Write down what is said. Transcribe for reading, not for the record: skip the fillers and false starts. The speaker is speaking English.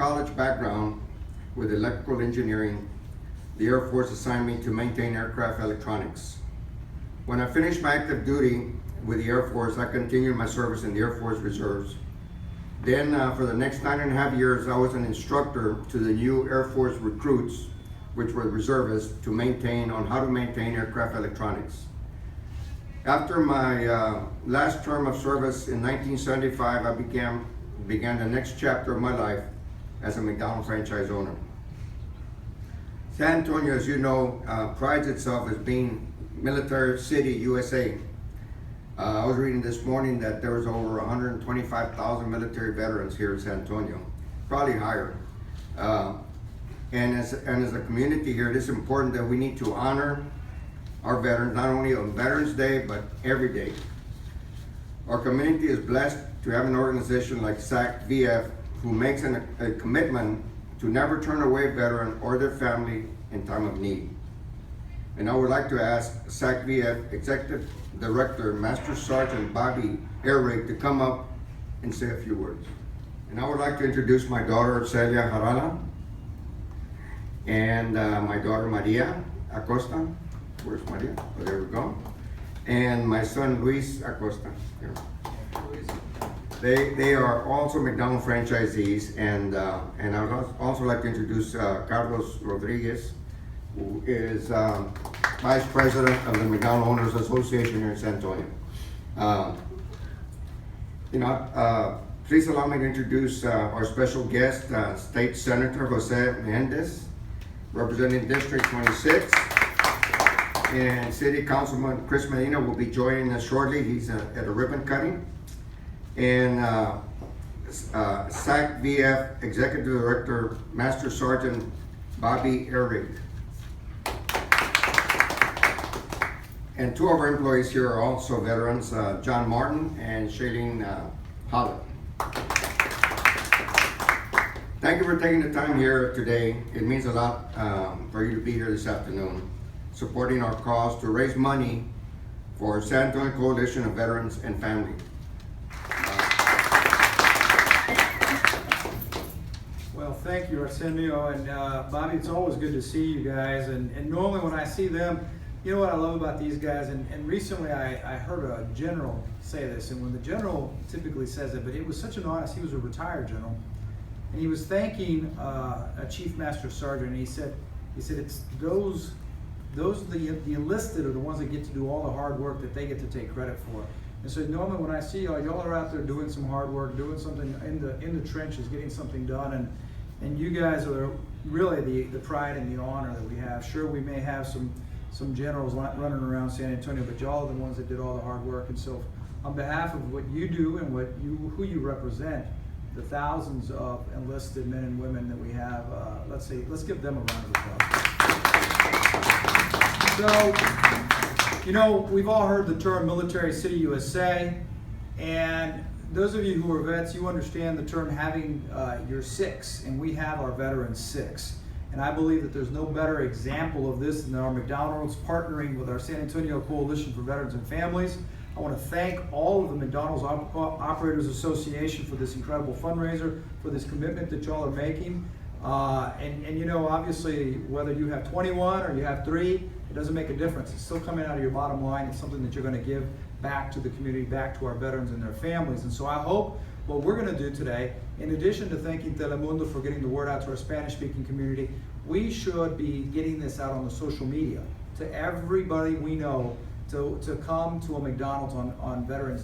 college background with electrical engineering, the Air Force assigned me to maintain aircraft electronics. When I finished my active duty with the Air Force, I continued my service in the Air Force Reserves. Then for the next 9.5 years, I was an instructor to the new Air Force recruits, which were reservists, to maintain aircraft electronics. After my last term of service in 1975, I began the next chapter of my life as a McDonald's franchise owner. San Antonio, as you know, prides itself as being military city, USA. I was reading this morning that there was over 125,000 military veterans here in San Antonio, probably higher. And as a community here, it is important that we need to honor our veterans, not only on Veterans Day, but every day. Our community is blessed to have an organization like SACVF who makes a commitment to never turn away a veteran or their family in time of need. And I would like to ask SACVF Executive Director, Master Sergeant Bobby Ehrig, to come up and say a few words. And I would like to introduce my daughter, Celia Jarala, and my daughter, Maria Acosta. Where's Maria? Oh, there we go. And my son, Luis Acosta. Here. They are also McDonald's franchisees, and I would also like to introduce Carlos Rodriguez, who is Vice President of the McDonald Owners Association here in San Antonio. Please allow me to introduce our special guest, State Senator Jose Mendez, representing District 26. And City Councilman Chris Medina will be joining us shortly. He's at a ribbon cutting. And SACVF Executive Director, Master Sergeant Bobby Ehrig. And two of our employees here are also veterans, John Martin and Shailene Hollett. Thank you for taking the time here today. It means a lot for you to be here this afternoon, supporting our cause to raise money for San Antonio Coalition of Veterans and Family. Well, thank you, Arsenio, and Bobby, it's always good to see you guys, and normally when I see them, you know what I love about these guys, and recently I heard a general say this, and when the general typically says it, but it was such an honest, he was a retired general, and he was thanking a Chief Master Sergeant, and he said it's those the enlisted are the ones that get to do all the hard work that they get to take credit for. And so normally when I see y'all are out there doing some hard work, doing something in the trenches, getting something done, and you guys are really the pride and the honor that we have. Sure, we may have some generals running around San Antonio, but y'all are the ones that did all the hard work. And so on behalf of what you do and who you represent, the thousands of enlisted men and women that we have, let's give them a round of applause. So, we've all heard the term Military City USA, and those of you who are vets, you understand the term having your six, and we have our Veterans Six. And I believe that there's no better example of this than our McDonald's partnering with our San Antonio Coalition for Veterans and Families. I want to thank all of the McDonald's Operators Association for this incredible fundraiser, for this commitment that y'all are making. And obviously, whether you have 21 or you have 3, it doesn't make a difference. It's still coming out of your bottom line. It's something that you're going to give back to the community, back to our veterans and their families. And so I hope what we're going to do today, in addition to thanking Telemundo for getting the word out to our Spanish-speaking community, we should be getting this out on the social media to everybody we know to come to a McDonald's on Veterans